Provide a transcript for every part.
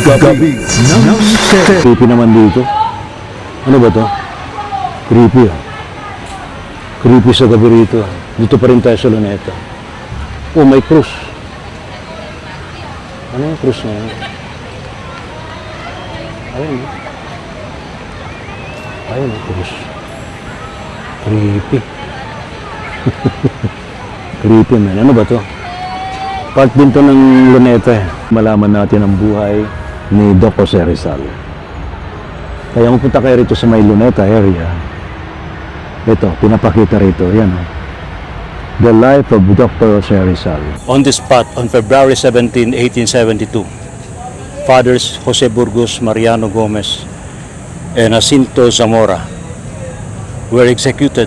Gabi ng Mister. Creepy naman dito. Ano ba to? Creepy ah. Creepy sa gabi rito. Dito pa rin tayo sa Luneta. Oh, may krus. Ano yung krus na yun? Ayun. Ayun yung krus. Creepy. Creepy man. Ano ba to? Part din to ng Luneta eh. Malaman natin ang buhay ni Doc Jose Rizal. Kaya mapunta kayo rito sa may Luneta area. Ito, pinapakita rito. Yan o. The life of Dr. Jose Rizal. On this spot, on February 17, 1872, Fathers Jose Burgos, Mariano Gomez, and Jacinto Zamora were executed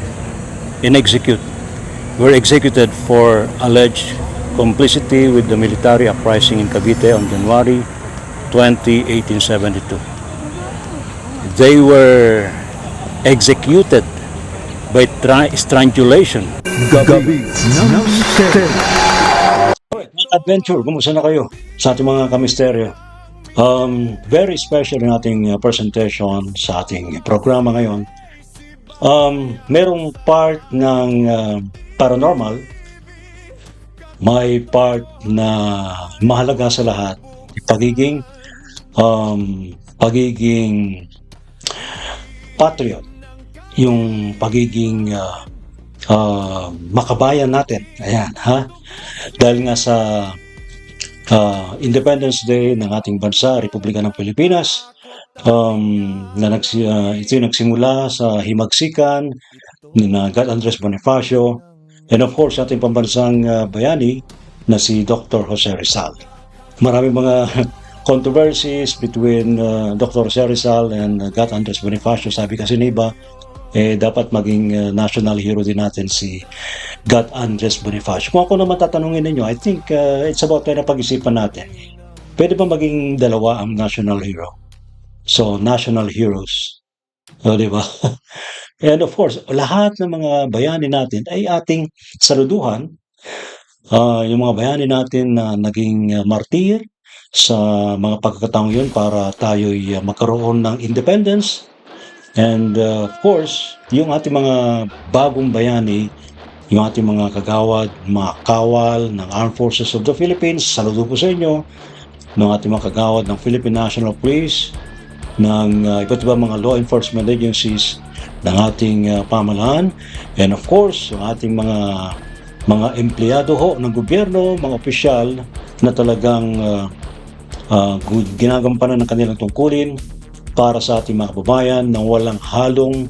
for alleged complicity with the military uprising in Cavite on January 20, 1872. They were executed by strangulation. Gabi ng Mister. Adventure, kumusta na kayo sa ating mga kamisteryo? Very special yung ating presentation sa ating programa ngayon. Merong part ng paranormal, may part na mahalaga sa lahat, pagiging patriot, yung pagiging makabayan natin. Ayan, ha? Dahil nga sa Independence Day ng ating bansa, Republika ng Pilipinas, ito yung nagsimula sa himagsikan ni God Andres Bonifacio, and of course, ating pambansang bayani na si Dr. Jose Rizal. Maraming mga controversies between Dr. Jose Rizal and God Andres Bonifacio. Sabi kasi ni iba, dapat maging national hero din natin si God Andres Bonifacio. Kung ako naman tatanungin ninyo, I think it's about tayo na pag-isipan natin. Pwede ba maging dalawa ang national hero? So, national heroes. Di ba? And of course, lahat ng mga bayani natin ay ating saluduhan. Yung mga bayani natin na naging martir sa mga pagkakataong yun para tayo'y magkaroon ng independence. And of course, yung ating mga bagong bayani, yung ating mga kagawad, mga kawal ng Armed Forces of the Philippines, saludo po sa inyo, ng ating mga kagawad ng Philippine National Police, ng iba't ibang mga law enforcement agencies ng ating pamahalaan, and of course, yung ating mga empleyado ho ng gobyerno, mga opisyal na talagang ginagampanan ng kanilang tungkulin para sa ating mga kababayan nang walang halong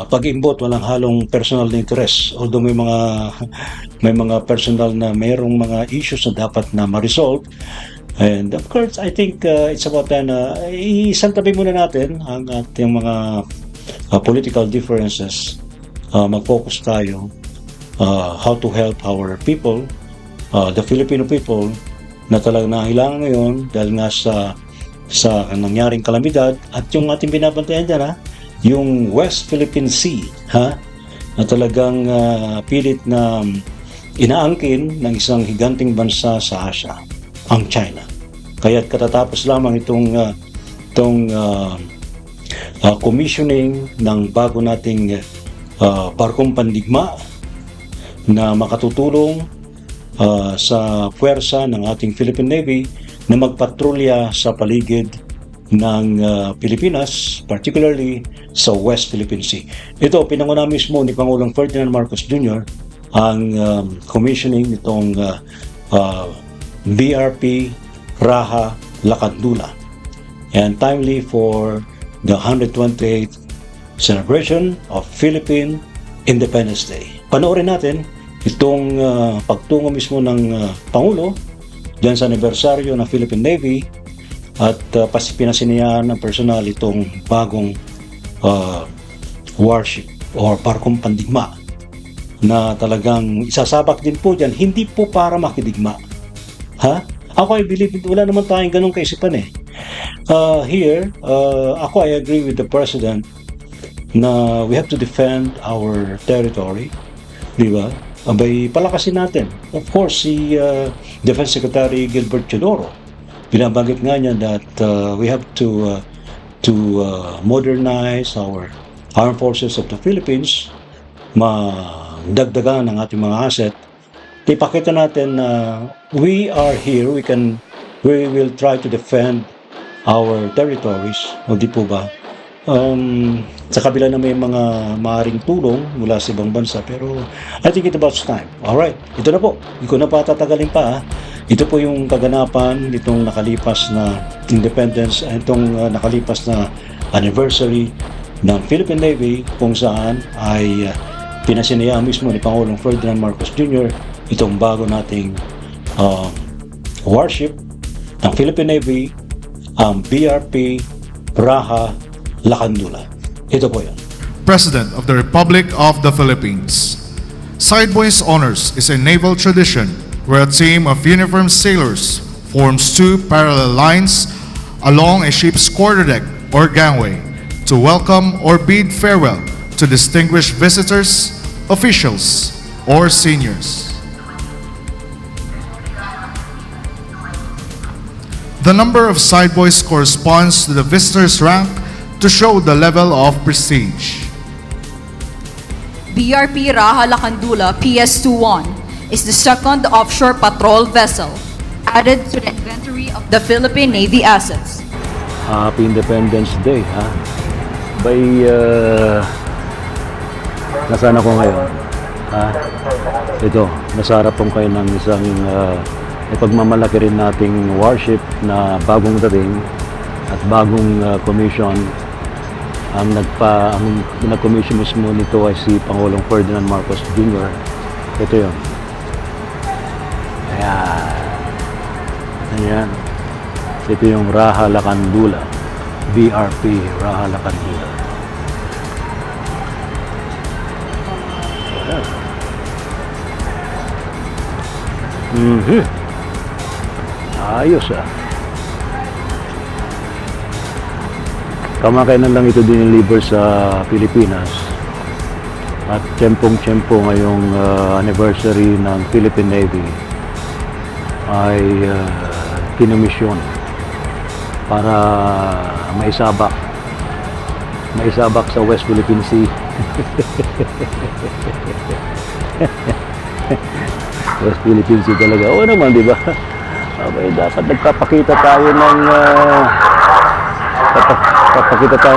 pag-imbot, walang halong personal na interest. Although may mga personal na mayroong mga issues na dapat na ma-resolve. And of course, I think it's about na isantabi muna natin ang ating mga political differences. Mag-focus tayo how to help our people, the Filipino people, na talagang nangailangan ngayon dahil nga sa nangyaring kalamidad at yung ating binabantayan dyan, ha? Yung West Philippine Sea, ha? Na talagang pilit na inaangkin ng isang higanting bansa sa Asia, ang China. Kaya't katatapos lamang itong commissioning ng bago nating barkong pandigma na makatutulong sa puwersa ng ating Philippine Navy na magpatrolya sa paligid ng Pilipinas, particularly sa West Philippine Sea. Ito, pinanguna mismo ni Pangulong Ferdinand Marcos Jr. ang commissioning nitong BRP Raha Lacandula, and timely for the 128th celebration of Philippine Independence Day. Panoorin natin itong pagtungo mismo ng Pangulo diyan sa anibersaryo ng Philippine Navy at pinasinihan ng personal itong bagong warship or barkong pandigma na talagang isasabak din po dyan, hindi po para makidigma. Ha? Ako, I believe, wala naman tayong ganong kaisipan eh. Ako, I agree with the President na we have to defend our territory, di ba? Abay, palakasin natin. Of course, si Defense Secretary Gilbert Teodoro binabanggit nga niya that we have to modernize our armed forces of the Philippines, madagdagan ang ating mga asset. Ipakita natin na we are here, we will try to defend our territories, o di po ba? Sa kabila na may mga maaring tulong mula sa ibang bansa, pero I think it's about time. Alright, ito na po. Hindi ko na patatagalin pa. Ito po yung kaganapan nitong nakalipas na independence, itong nakalipas na anniversary ng Philippine Navy, kung saan ay pinasinaya mismo ni Pangulong Ferdinand Marcos Jr. itong bago nating warship ng Philippine Navy, ang BRP Raha Lacandula. Ito po yan. President of the Republic of the Philippines. Sideboys Honors is a naval tradition where a team of uniformed sailors forms two parallel lines along a ship's quarterdeck or gangway to welcome or bid farewell to distinguished visitors, officials, or seniors. The number of sideboys corresponds to the visitor's rank to show the level of prestige. BRP Raha Lacandula PS21 is the second offshore patrol vessel added to the inventory of the Philippine Navy assets. Happy Independence Day, ha? Nasaan ako ngayon? Ha? Ito, nasa harap kayo ng isang ipagmamalaki rin nating warship na bagong dating at bagong commission. Ang nag-commission mismo nito ay si Pangulong Ferdinand Marcos Jr. Ito yun. Ayan. Ito yung Raha Lacandula. BRP Raha Lacandula. Ayos, ah. Kamakailan lang ito dineliver sa Pilipinas at tiyempong-tiyempo ngayong anniversary ng Philippine Navy ay kinomisyon para maisabak sa West Philippine Sea. West Philippine Sea talaga. Oo naman, di ba? Okay, dapat nagpapakita tayo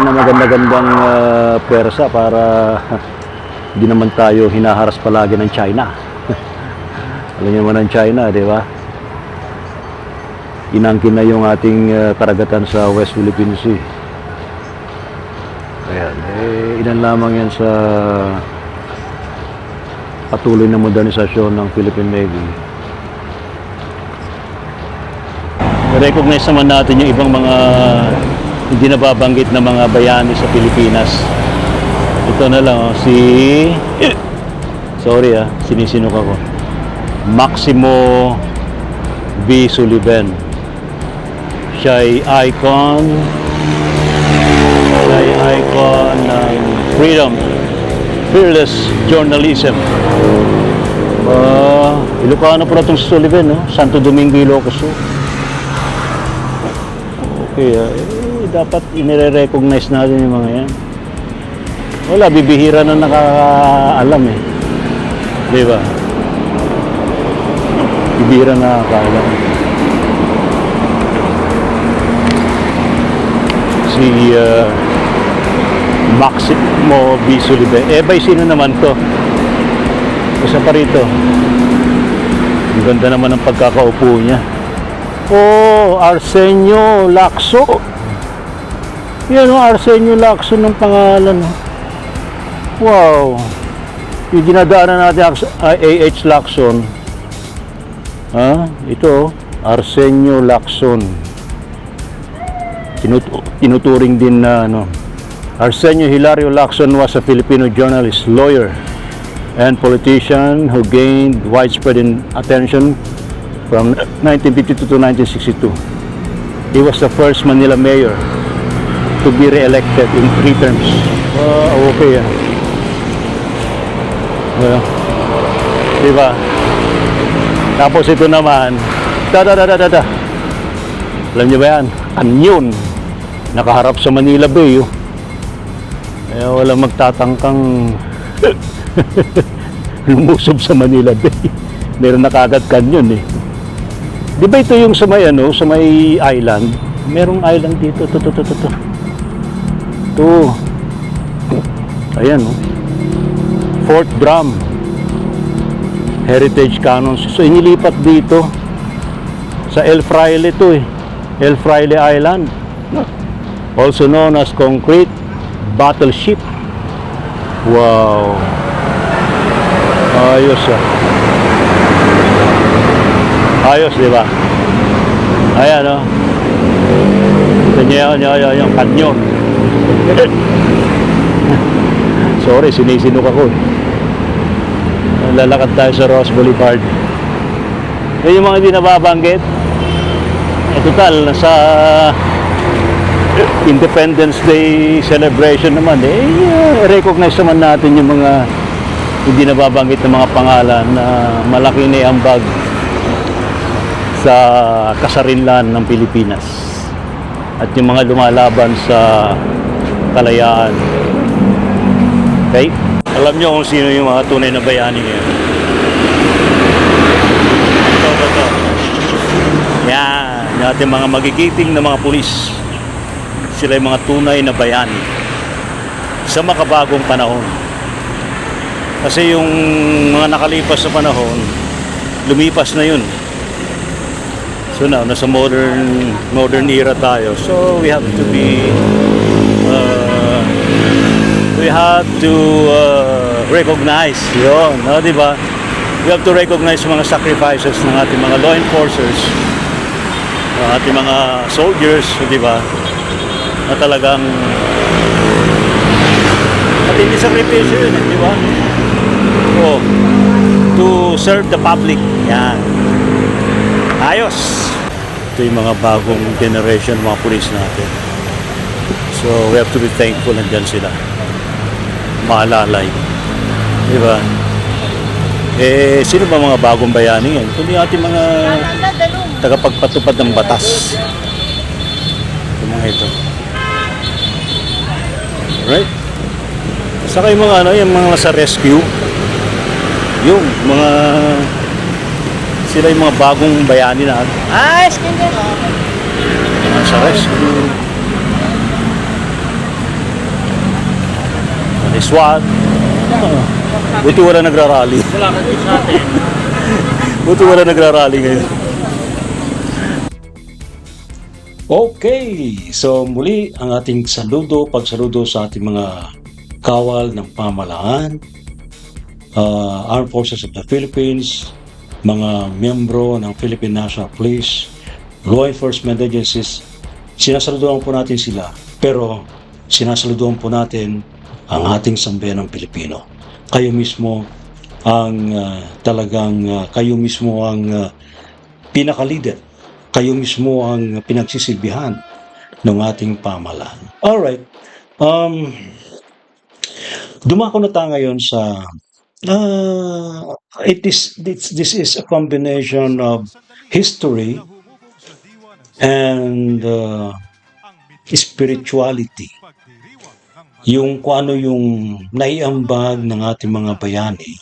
ng maganda-gandang pwersa para hindi naman tayo hinaharas palagi ng China. Alam niyo naman ng China, di ba? Inangkin na yung ating karagatan sa West Philippine Sea. Ayan, ilan lamang yan sa patuloy na modernisasyon ng Philippine Navy. I-recognize naman natin yung ibang mga hindi nababanggit na mga bayani sa Pilipinas. Ito na lang, sinisinok ako. Maximo V. Sullivan. Siya ay icon ng freedom, fearless journalism. Ilocano po na itong Sullivan, no? Santo Domingo, Ilocos. Okay, dapat inire-recognize natin yung mga yan. Wala, bibihira na nakakaalam eh. Di ba? Bibihira na nakakaalam. Si Maximo V. Sullivan. By sino naman to? Isa pa rito. Ang ganda naman ng pagkakaupo niya. Arsenio Lacson. Yan Arsenio Lacson ng pangalan. Wow. Yung dinadaanan natin A.H. Lacson. Ito, Arsenio Lacson. Tinuturing din na Arsenio Hilario Lacson was a Filipino journalist, lawyer, and politician who gained widespread attention from 1952 to 1962. He was the first Manila mayor to be re-elected in 3 terms. Okay. Diba? Tapos ito naman, Alam niyo ba yan? Kanyon. Nakaharap sa Manila Bay. Oh. Kaya walang magtatangkang lumusob sa Manila Bay. Meron na kagad kanyon eh. Di ba ito yung sa may ano, sa may island? Merong island dito. Ito. Ayan oh. Fort Drum. Heritage Cannons. So inilipat dito sa El Fraile ito eh. El Fraile Island. Also known as Concrete Battleship. Wow. Ayos ah. Ayos, di ba? Ayan oh. Ito niya yung kanyon. Sorry, sinisinok ako eh. Lalakad tayo sa Ross Boulevard. Yan yung mga hindi nababanggit. Total, nasa Independence Day celebration naman recognize naman natin yung mga hindi nababanggit na mga pangalan na malaki na ambag sa kasarinlan ng Pilipinas at yung mga lumalaban sa kalayaan. Okay? Alam nyo kung sino yung mga tunay na bayani ngayon. Ito. Yan, yung ating mga magigiting na mga pulis. Sila yung mga tunay na bayani sa makabagong panahon. Kasi yung mga nakalipas sa panahon, lumipas na yun. So now, nasa modern era tayo. So we have to be recognize yun, no, di ba? We have to recognize mga sacrifices ng ating mga law enforcers, ating mga soldiers, di ba? Na talagang at hindi sakripisyo yun, di ba? Oh, to serve the public. Yan. Ayos. Ito yung mga bagong generation, mga pulis natin. So we have to be thankful, nandyan sila. Maalalay. Di ba? Sino ba mga bagong bayani yan? Ito yung ating mga tagapagpatupad ng batas. Ito mga ito. Right? Saka yung mga yung mga sa rescue. Yung mga sila yung mga bagong bayani na sa rescue. SWAT. Buti wala nagrarally. Buti wala nagrarally ngayon. Okay, so muli ang ating pagsaludo sa ating mga kawal ng pamahalaan, Armed Forces of the Philippines, mga miyembro ng Philippine National Police, law enforcement agencies. Sinasaludoan po natin sila, pero sinasaludoan po natin ang ating sambayan ng Pilipino. Kayo mismo ang kayo mismo ang pinaka-leader. Kayo mismo ang pinagsisilbihan ng ating pamahalaan. Alright. Dumako na tayo ngayon sa this is a combination of history and spirituality. Yung kung ano yung naiambag ng ating mga bayani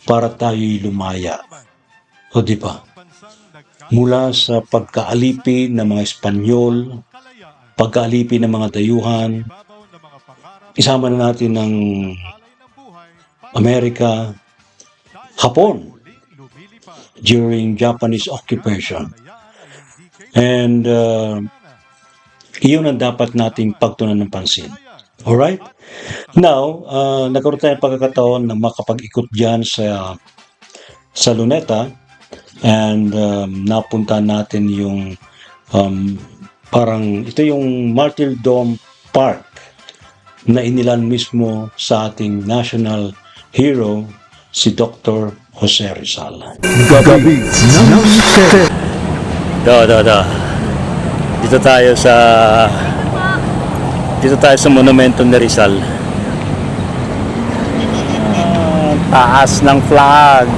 para tayo'y lumaya. O di ba? Mula sa pagkaalipin ng mga Espanyol, pagkaalipin ng mga dayuhan, isama na natin ng Amerika, Hapon during Japanese occupation. And iyon ang dapat nating pagtuunan ng pansin. Alright? Now, nagkaroon tayo ng pagkakataon na makapag-ikot dyan sa Luneta and napunta natin yung parang ito yung Martyrdom Park na inilan mismo sa ating national hero, si Dr. Jose Rizal. Gabi ng Ted. Dito tayo sa monumento ni Rizal. Taas ng flag.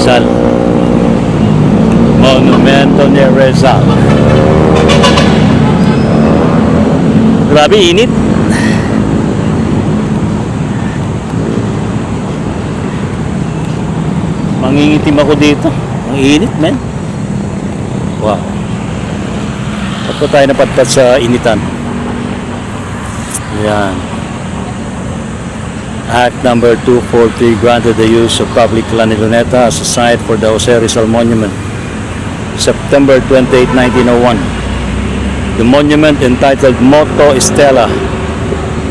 Rizal. Monumento ni Rizal. Grabe, init. Mangingitim ako dito. Ang init, man. Wow. Ba't po tayo napadpad sa initan? Ayan. Act number 243 granted the use of public land in Luneta as a site for the Jose Rizal Monument. September 28, 1901. The monument entitled Moto Estela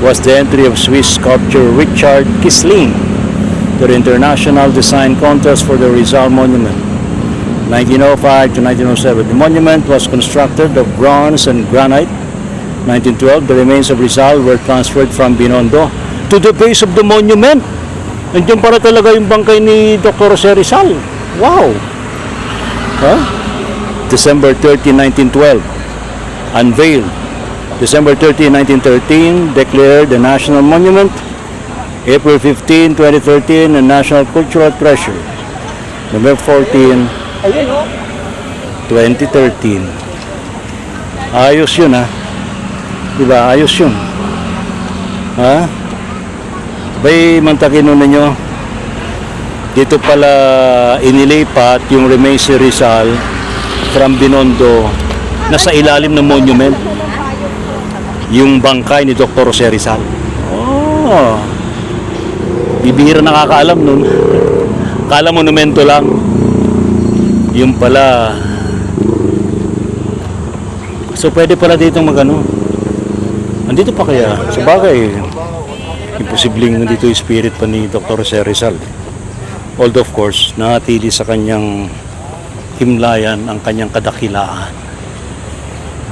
was the entry of Swiss sculptor Richard Kisling to the International Design Contest for the Rizal Monument, 1905 to 1907. The monument was constructed of bronze and granite. 1912, the remains of Rizal were transferred from Binondo to the base of the monument. Nandiyan para talaga yung bangkay ni Dr. Jose Rizal. Wow! Huh? December 30, 1912, unveiled. December 30, 1913, declared a national monument. April 15, 2013, a national cultural treasure. November 14, 2013. Ayos yun, ha? Diba? Ayos yun. Ha? Bay, mantakin ninyo. Dito pala inilipat yung remains ni Rizal from Binondo na sa ilalim ng monument. Yung bangkay ni Dr. Jose Rizal. Oh. Bibihira nakakaalam nun. Kala monumento lang. Yung pala. So pwede pala dito magano. Andito pa kaya? Sa bagay, imposibleng nandito yung spirit pa ni Dr. Jose Rizal. Although of course, nanatili sa kanyang himlayan ang kanyang kadakilaan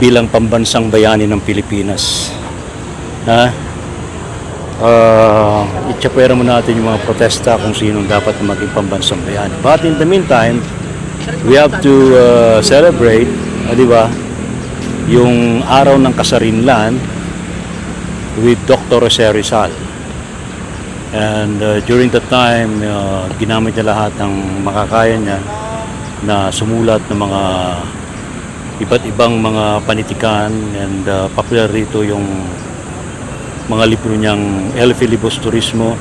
bilang pambansang bayani ng Pilipinas. Ha? Itsapwera mo natin yung mga protesta kung sinong dapat na maging pambansang bayani. But in the meantime, we have to celebrate, di ba, yung araw ng kasarinlan with Dr. Jose Rizal. And during that time, ginamit niya lahat ng makakaya niya na sumulat ng mga iba't ibang mga panitikan, and popular rito yung mga libro niyang El Filibusterismo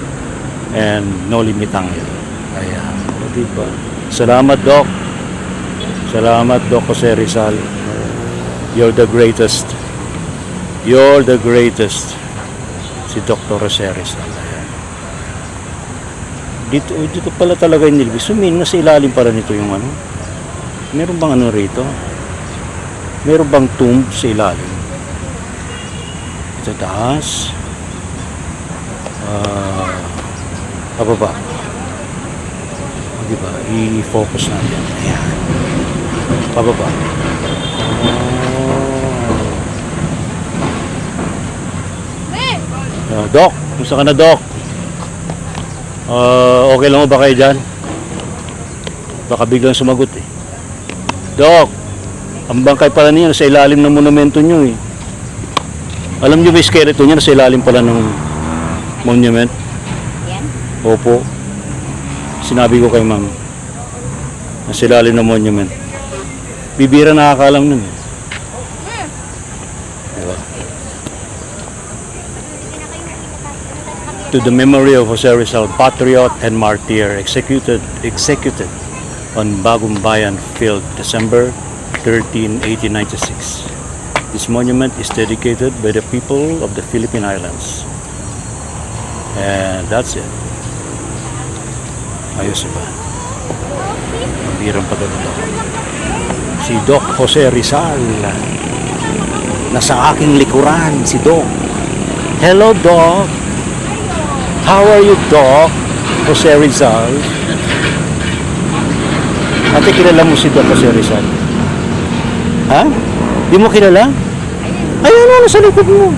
and No Limitangel. Ayan, diba? Salamat, Doc. Salamat, Doc Jose Rizal. You're the greatest. You're the greatest. Si Dr. Jose Rizal. Ayan. Dito pala talaga yung nilibis. Nasa ilalim para nito yung ano. Meron bang ano rito? Meron bang tomb sa ilalim? Sa taas. Pababa. Diba? I-focus natin. Ayan. Pababa. Doc, kumusta ka na, Doc? Okay lang mo ba kayo dyan? Baka biglang sumagot eh. Doc, ang bangkay pala niya sa ilalim ng monumento nyo eh. Alam nyo ba yung skeleton niya sa ilalim pala ng monument? Yan? Opo. Sinabi ko kay ma'am. Nasa ilalim ng monument. Bibira nakakalam nun eh. Diba? To the memory of Jose Rizal, patriot and martyr, executed on Bagong Bayan Field, December 13, 1896. This monument is dedicated by the people of the Philippine Islands. And that's it. Ayos ba? Mabirang pagkakataon. Si Doc Jose Rizal. Nasa aking likuran, si Doc. Hello, Doc. How are you, Doc Jose Rizal? Ate, kilala mo si Doc Jose Rizal? Ha? Di mo kilala? Ayun na, nasa likod mo.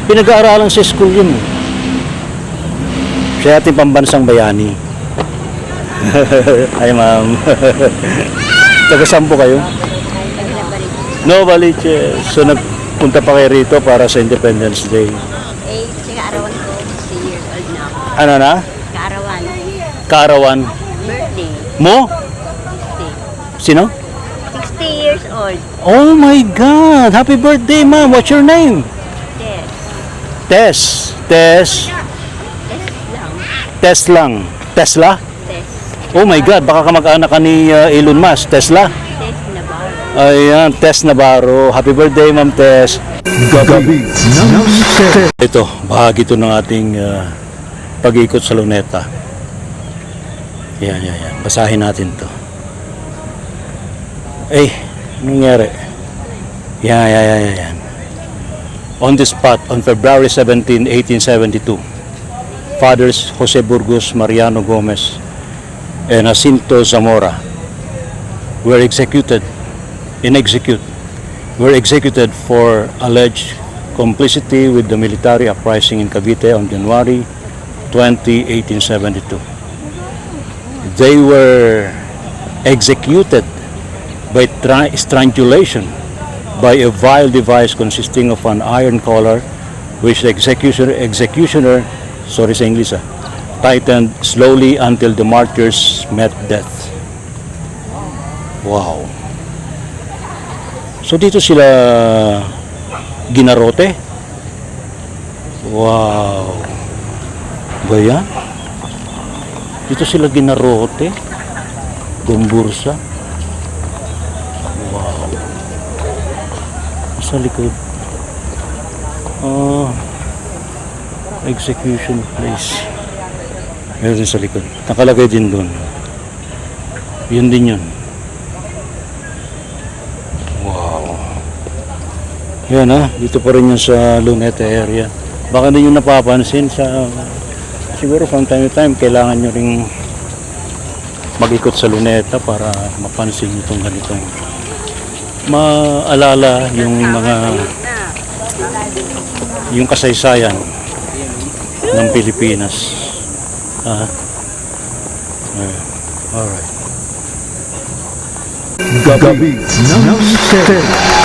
Pinag-aaralan sa school yun. Siya ating pambansang bayani. Ay, ma'am. Taga-sampo kayo? No, Baliches. So, nagpunta pa kayo rito para sa Independence Day. Kaarawan ko, 60 years old na ako. Ano na? Kaarawan. Kaarawan. birthday. Mo? 60. Sino? 60 years old. Oh my God! Happy birthday, ma'am! What's your name? Yes. Tess. Tess. Yes lang. Tess lang. Tesla? Tess. Oh my God! Baka kamag-anak ka ni Elon Musk. Tesla? Tess Navarro. Ayan, Tess Navarro. Happy birthday, ma'am Tess. Gabi ng Ted. Ito, bahagi ito ng ating pag-ikot sa Luneta. Yan. Basahin natin to. Anong nangyari? Yan. On the spot, on February 17, 1872, Fathers Jose Burgos, Mariano Gomez, and Jacinto Zamora were executed for alleged complicity with the military uprising in Cavite on January 20, 1872. They were executed by strangulation by a vile device consisting of an iron collar which the executioner tightened slowly until the martyrs met death. Wow. So dito sila ginarote? Wow. Ba yan? Dito sila ginarote? Gumbursa? Wow. Sa likod. Execution place. Meron din sa likod. Nakalagay din doon. Yun din yun. Wow. Yan dito pa rin yun sa Luneta area. Baka na yung napapansin sa siguro from time to time kailangan nyo ring mag-ikot sa Luneta para mapansin nyo itong ganitong maalala yung kasaysayan ng Pilipinas. Alright. Gabi ng Ted.